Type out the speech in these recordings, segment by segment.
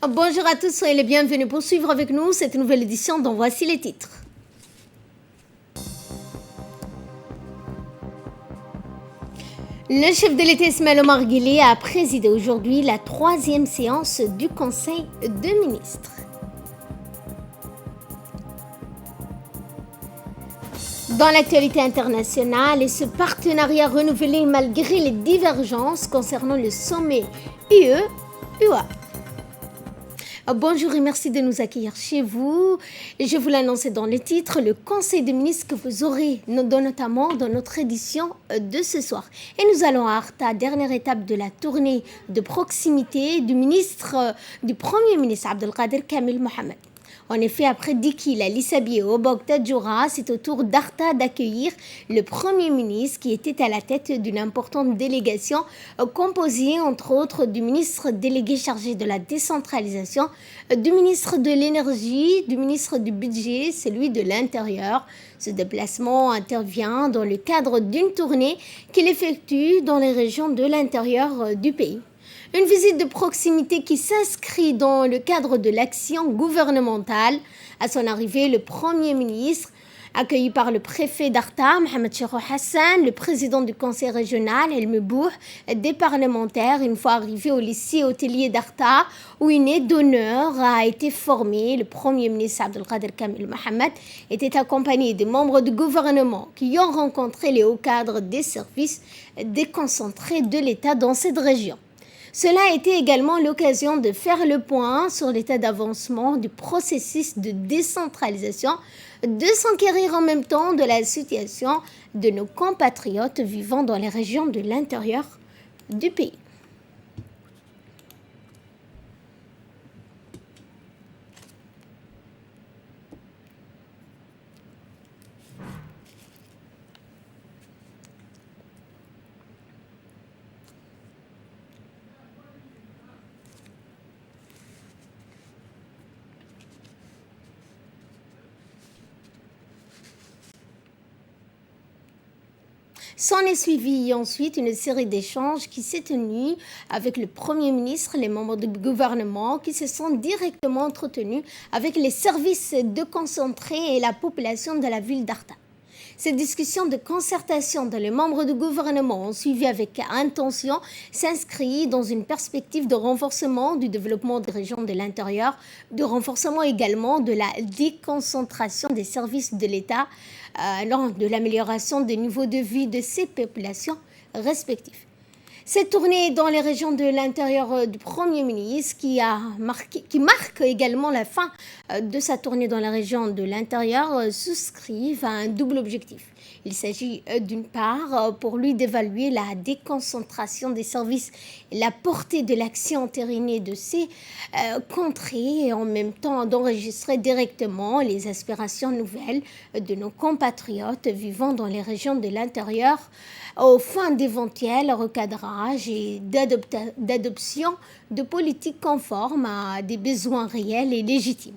Bonjour à tous, soyez les bienvenus pour suivre avec nous cette nouvelle édition dont voici les titres. Le chef de l'État Ismaël Omar Guelleh a présidé aujourd'hui la 3e séance du Conseil de ministres. Dans l'actualité internationale, et ce partenariat renouvelé malgré les divergences concernant le sommet UE-UA. Bonjour et merci de nous accueillir chez vous. Je vous l'annonçais dans les titres, le Conseil des ministres que vous aurez notamment dans notre édition de ce soir. Et nous allons à Arta, dernière étape de la tournée de proximité du Premier ministre Abdelkader Kamil Mohamed. En effet, après Dikil, Lissabi et Obok Tadjoura, c'est au tour d'Arta d'accueillir le Premier ministre qui était à la tête d'une importante délégation composée entre autres du ministre délégué chargé de la décentralisation, du ministre de l'énergie, du ministre du budget, celui de l'intérieur. Ce déplacement intervient dans le cadre d'une tournée qu'il effectue dans les régions de l'intérieur du pays. Une visite de proximité qui s'inscrit dans le cadre de l'action gouvernementale. À son arrivée, le Premier ministre, accueilli par le préfet d'Arta, Mohamed Cheikhou Hassan, le président du conseil régional, El Mebouh, des parlementaires, une fois arrivé au lycée hôtelier d'Arta, où une aide d'honneur a été formée. Le Premier ministre Abdelkader Kamil Mohamed était accompagné des membres du gouvernement qui ont rencontré les hauts cadres des services déconcentrés de l'État dans cette région. Cela a été également l'occasion de faire le point sur l'état d'avancement du processus de décentralisation, de s'enquérir en même temps de la situation de nos compatriotes vivant dans les régions de l'intérieur du pays. S'en est suivi ensuite une série d'échanges qui s'est tenue avec le Premier ministre, les membres du gouvernement qui se sont directement entretenus avec les services déconcentrés et la population de la ville d'Arta. Ces discussions de concertation dont les membres du gouvernement ont suivi avec intention s'inscrivent dans une perspective de renforcement du développement des régions de l'intérieur, de renforcement également de la déconcentration des services de l'État, de l'amélioration des niveaux de vie de ces populations respectives. Cette tournée dans les régions de l'intérieur du Premier ministre qui marque également la fin de sa tournée dans la région de l'intérieur souscrivent à un double objectif. Il s'agit d'une part pour lui d'évaluer la déconcentration des services et la portée de l'action entérinée de ces contrées et en même temps d'enregistrer directement les aspirations nouvelles de nos compatriotes vivant dans les régions de l'intérieur aux fins d'éventuels recadrage et d'adoption de politiques conformes à des besoins réels et légitimes.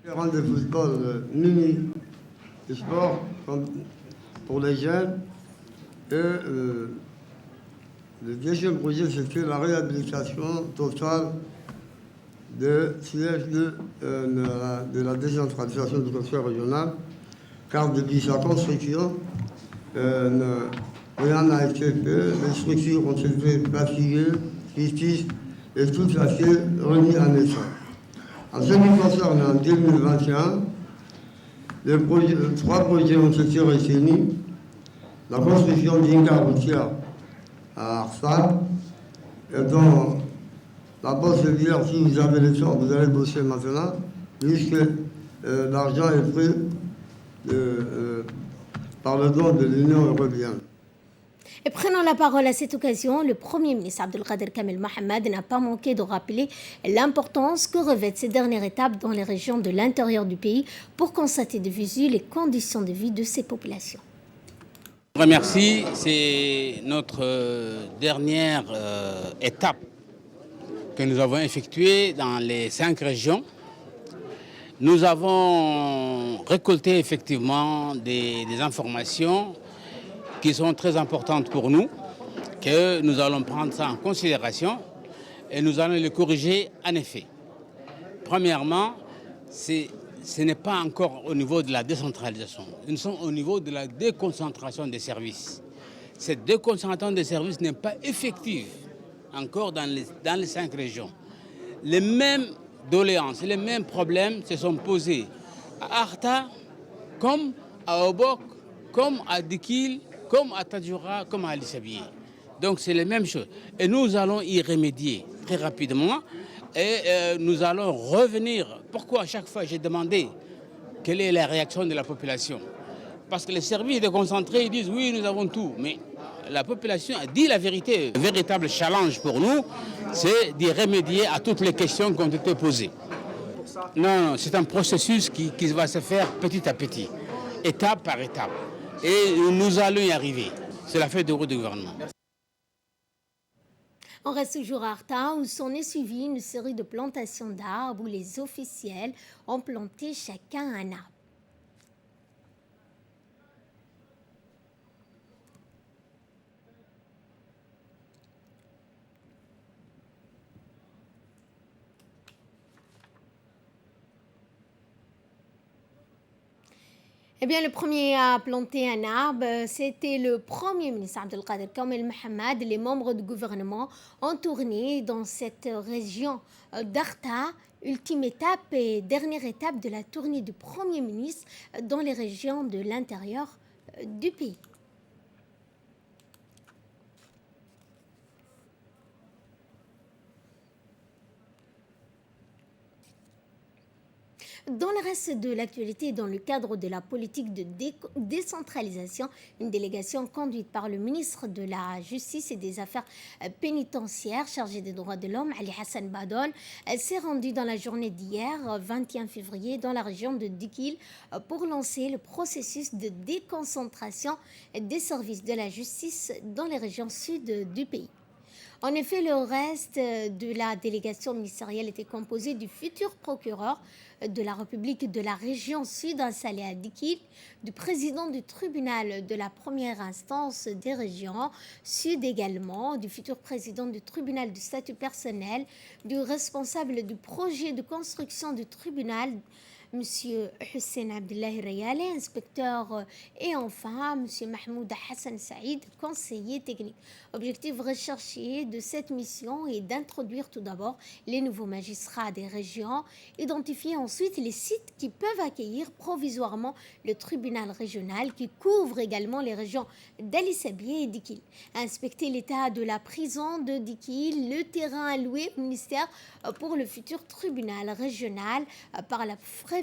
Terrain de football mini sport pour les jeunes. Et le deuxième projet, c'était la réhabilitation totale de siège de la décentralisation du conseil régional, car depuis sa construction, rien n'a été fait, les structures ont été bâties, justice, et tout a été remis en état. En ce qui concerne en 2021, trois projets ont été retenus. La construction d'une gare routière à Arsa, et dont la bosse de dire, si vous avez le temps, vous allez bosser maintenant, puisque l'argent est pris par le don de l'Union européenne. Et prenant la parole à cette occasion, le Premier ministre Abdelkader Kamel Mohamed n'a pas manqué de rappeler l'importance que revêtent ces dernières étapes dans les régions de l'intérieur du pays pour constater de visu les conditions de vie de ces populations. Je vous remercie, c'est notre dernière étape que nous avons effectuée dans les 5 régions. Nous avons récolté effectivement des informations qui sont très importantes pour nous, que nous allons prendre ça en considération et nous allons les corriger en effet. Premièrement, ce n'est pas encore au niveau de la décentralisation, nous sommes au niveau de la déconcentration des services. Cette déconcentration des services n'est pas effective encore dans les 5 régions. Les mêmes doléances, les mêmes problèmes se sont posés à Arta, comme à Obok, comme à Dikil, comme à Tadjoura, comme à Alissabié. Donc c'est les mêmes choses. Et nous allons y remédier très rapidement et nous allons revenir. Pourquoi à chaque fois j'ai demandé quelle est la réaction de la population? Parce que les services déconcentrés, ils disent oui, nous avons tout. Mais la population a dit la vérité. Le véritable challenge pour nous, c'est d'y remédier à toutes les questions qui ont été posées. Non, c'est un processus qui va se faire petit à petit, étape par étape. Et nous allons y arriver. C'est la feuille de route du gouvernement. On reste toujours à Arta où s'en est suivi une série de plantations d'arbres où les officiels ont planté chacun un arbre. Eh bien, le premier à planter un arbre, c'était le Premier ministre Abdelkader Kamel Mohamed. Les membres du gouvernement ont tourné dans cette région d'Arta, ultime étape et dernière étape de la tournée du Premier ministre dans les régions de l'intérieur du pays. Dans le reste de l'actualité, dans le cadre de la politique de décentralisation, une délégation conduite par le ministre de la Justice et des Affaires pénitentiaires chargé des droits de l'homme, Ali Hassan Badon, s'est rendue dans la journée d'hier, 21 février, dans la région de Dikil pour lancer le processus de déconcentration des services de la justice dans les régions sud du pays. En effet, le reste de la délégation ministérielle était composé du futur procureur de la République de la région sud installé à Dikil, du président du tribunal de la première instance des régions sud également, du futur président du tribunal du statut personnel, du responsable du projet de construction du tribunal, M. Hussein Abdellahi Rayale, inspecteur, et enfin M. Mahmoud Hassan Saïd, conseiller technique. Objectif recherché de cette mission est d'introduire tout d'abord les nouveaux magistrats des régions, identifier ensuite les sites qui peuvent accueillir provisoirement le tribunal régional qui couvre également les régions d'Ali Sabié et Dikil, inspecter l'état de la prison de Dikil, le terrain alloué au ministère pour le futur tribunal régional par la préfecture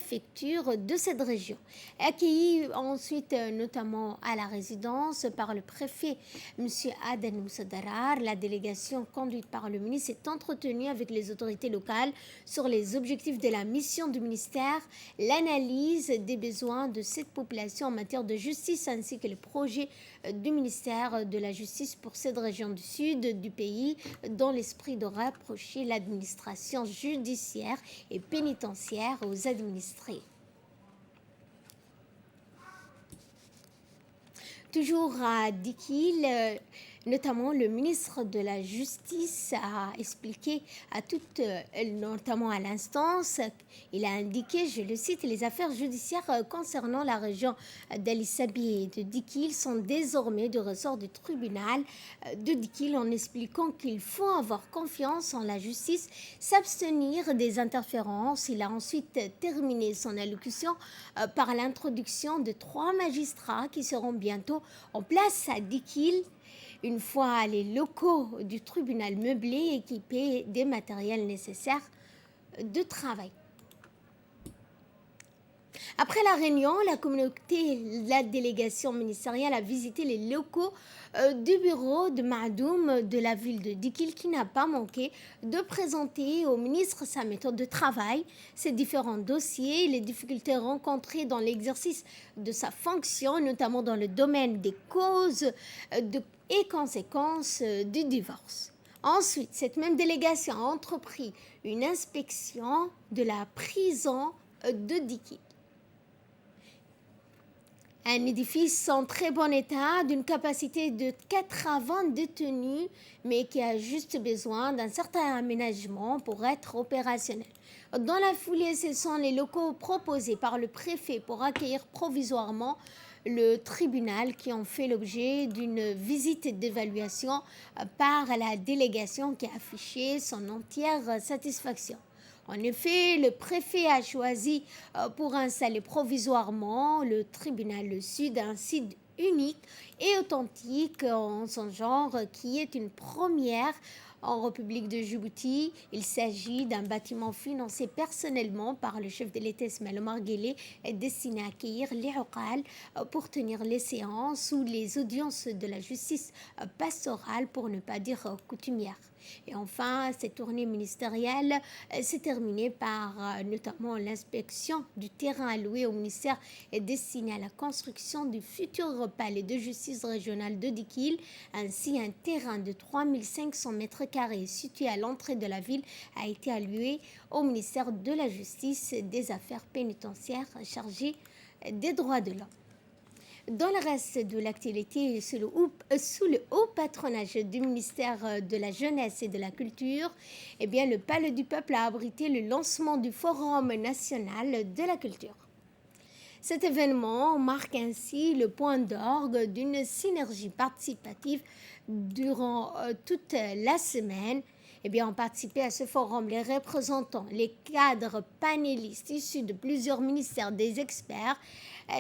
de cette région. Accueilli ensuite notamment à la résidence par le préfet M. Aden Moussadarar, la délégation conduite par le ministre s'est entretenue avec les autorités locales sur les objectifs de la mission du ministère, l'analyse des besoins de cette population en matière de justice ainsi que le projet du ministère de la Justice pour cette région du sud du pays dans l'esprit de rapprocher l'administration judiciaire et pénitentiaire aux administrés. Toujours à Dikil, notamment le ministre de la Justice a expliqué à toutes, notamment à l'instance, il a indiqué, je le cite, les affaires judiciaires concernant la région d'Ali Sabié et de Dikil sont désormais du ressort du tribunal de Dikil, en expliquant qu'il faut avoir confiance en la justice, s'abstenir des interférences. Il a ensuite terminé son allocution par l'introduction de 3 magistrats qui seront bientôt en place à Dikil, une fois les locaux du tribunal meublés, équipés des matériels nécessaires de travail. Après la réunion, la délégation ministérielle a visité les locaux du bureau de Madoum de la ville de Dikil qui n'a pas manqué de présenter au ministre sa méthode de travail, ses différents dossiers, les difficultés rencontrées dans l'exercice de sa fonction, notamment dans le domaine des causes et conséquences du divorce. Ensuite, cette même délégation a entrepris une inspection de la prison de Dikil. Un édifice en très bon état, d'une capacité de 80 détenus, mais qui a juste besoin d'un certain aménagement pour être opérationnel. Dans la foulée, ce sont les locaux proposés par le préfet pour accueillir provisoirement le tribunal qui ont fait l'objet d'une visite d'évaluation par la délégation qui a affiché son entière satisfaction. En effet, le préfet a choisi pour installer provisoirement le tribunal sud un site unique et authentique en son genre qui est une première en République de Djibouti. Il s'agit d'un bâtiment financé personnellement par le chef de l'État Ismaël Omar Guelleh et destiné à accueillir les Uqal pour tenir les séances ou les audiences de la justice pastorale, pour ne pas dire coutumière. Et enfin, cette tournée ministérielle s'est terminée par notamment l'inspection du terrain alloué au ministère et destiné à la construction du futur palais de justice régional de Dikil. Ainsi, un terrain de 3500 mètres carrés situé à l'entrée de la ville a été alloué au ministère de la Justice et des Affaires pénitentiaires chargé des droits de l'homme. Dans le reste de l'actualité, sous le haut patronage du ministère de la Jeunesse et de la Culture, le Palais du Peuple a abrité le lancement du Forum national de la culture. Cet événement marque ainsi le point d'orgue d'une synergie participative durant toute la semaine. Ont participé à ce forum les représentants, les cadres panélistes issus de plusieurs ministères, des experts,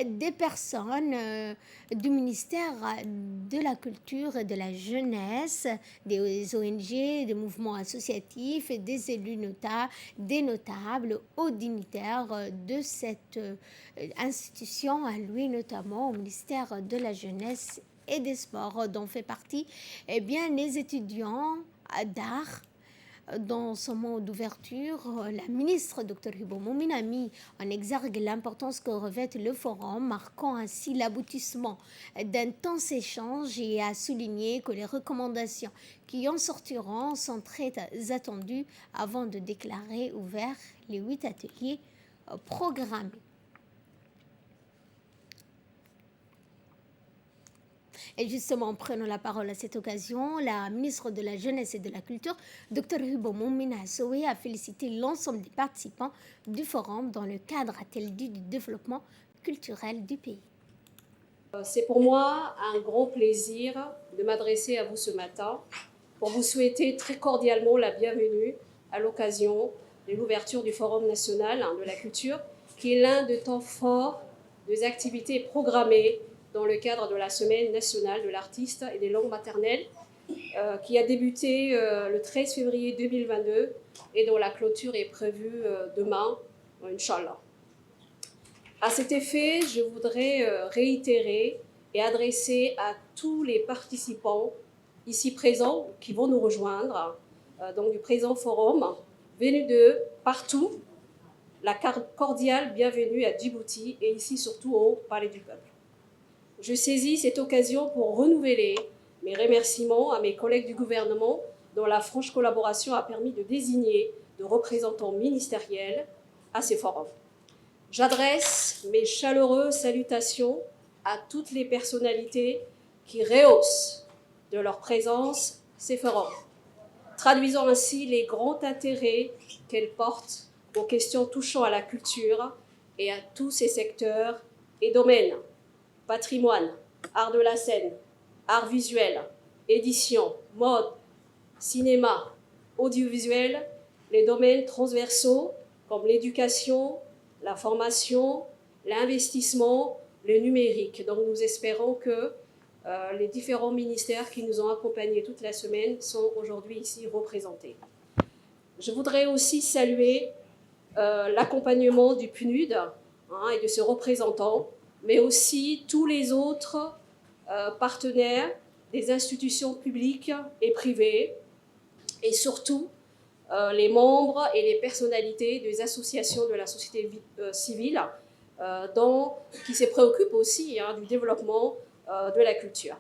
des personnes du ministère de la Culture et de la Jeunesse, des ONG, des mouvements associatifs, et des élus des notables, hauts dignitaires de cette institution allouée notamment au ministère de la Jeunesse et des Sports, dont fait partie les étudiants d'art. Dans son mot d'ouverture, la ministre Dr Hibo Moumine a mis en exergue l'importance que revêt le forum, marquant ainsi l'aboutissement d'intenses échanges, et a souligné que les recommandations qui en sortiront sont très attendues avant de déclarer ouverts les 8 ateliers programmés. Et justement, prenons la parole à cette occasion, la ministre de la Jeunesse et de la Culture, Dr Hibo Moumine Assowe, a félicité l'ensemble des participants du forum dans le cadre, a-t-elle dit, du développement culturel du pays. C'est pour moi un grand plaisir de m'adresser à vous ce matin pour vous souhaiter très cordialement la bienvenue à l'occasion de l'ouverture du Forum national de la culture, qui est l'un des temps forts des activités programmées dans le cadre de la Semaine nationale de l'artiste et des langues maternelles, qui a débuté le 13 février 2022 et dont la clôture est prévue demain, Inch'Allah. À cet effet, je voudrais réitérer et adresser à tous les participants ici présents qui vont nous rejoindre donc du présent forum, venus de partout, la cordiale bienvenue à Djibouti et ici surtout au Palais du Peuple. Je saisis cette occasion pour renouveler mes remerciements à mes collègues du gouvernement dont la franche collaboration a permis de désigner de représentants ministériels à ces forums. J'adresse mes chaleureuses salutations à toutes les personnalités qui rehaussent de leur présence ces forums, traduisant ainsi les grands intérêts qu'elles portent aux questions touchant à la culture et à tous ses secteurs et domaines: patrimoine, art de la scène, art visuel, édition, mode, cinéma, audiovisuel, les domaines transversaux comme l'éducation, la formation, l'investissement, le numérique. Donc nous espérons que les différents ministères qui nous ont accompagnés toute la semaine sont aujourd'hui ici représentés. Je voudrais aussi saluer l'accompagnement du PNUD et de ses représentants, mais aussi tous les autres partenaires des institutions publiques et privées, et surtout les membres et les personnalités des associations de la société civile qui se préoccupent aussi du développement de la culture.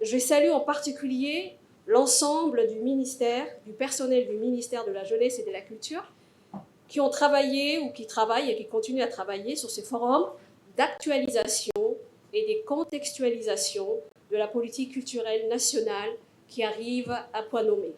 Je salue en particulier l'ensemble du personnel du ministère de la Jeunesse et de la Culture qui ont travaillé ou qui travaillent et qui continuent à travailler sur ces forums d'actualisation et de contextualisation de la politique culturelle nationale qui arrive à point nommé.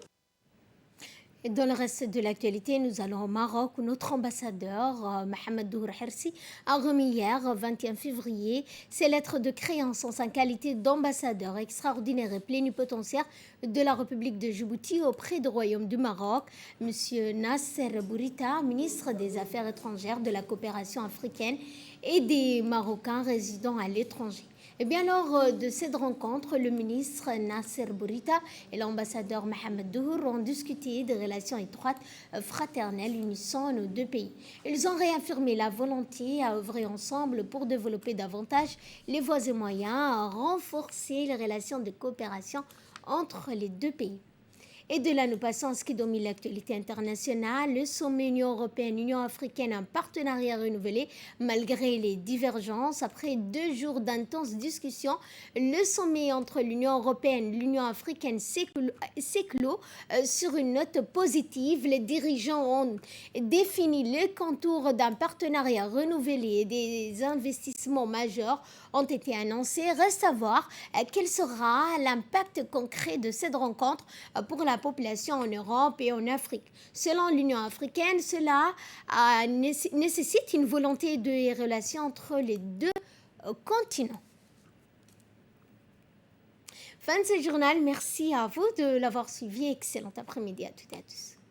Et dans le reste de l'actualité, nous allons au Maroc où notre ambassadeur, Mohamed Dour Hersi, a remis hier, 21 février, ses lettres de créance en sa qualité d'ambassadeur extraordinaire et plénipotentiaire de la République de Djibouti auprès du Royaume du Maroc. Monsieur Nasser Bourita, ministre des Affaires étrangères, de la coopération africaine et des Marocains résidant à l'étranger. Et bien, lors de cette rencontre, le ministre Nasser Bourita et l'ambassadeur Mohamed Dour ont discuté des relations étroites, fraternelles unissant nos deux pays. Ils ont réaffirmé la volonté à œuvrer ensemble pour développer davantage les voies et moyens, à renforcer les relations de coopération entre les deux pays. Et de là, nous passons à ce qui domine l'actualité internationale. Le sommet Union européenne-Union africaine, un partenariat renouvelé malgré les divergences. Après 2 jours d'intenses discussions, le sommet entre l'Union européenne et l'Union africaine s'est clos sur une note positive. Les dirigeants ont défini les contours d'un partenariat renouvelé et des investissements majeurs ont été annoncés. Reste à voir quel sera l'impact concret de cette rencontre pour la population en Europe et en Afrique. Selon l'Union africaine, cela nécessite une volonté de relations entre les deux continents. Fin de ce journal, merci à vous de l'avoir suivi. Excellent après-midi à toutes et à tous.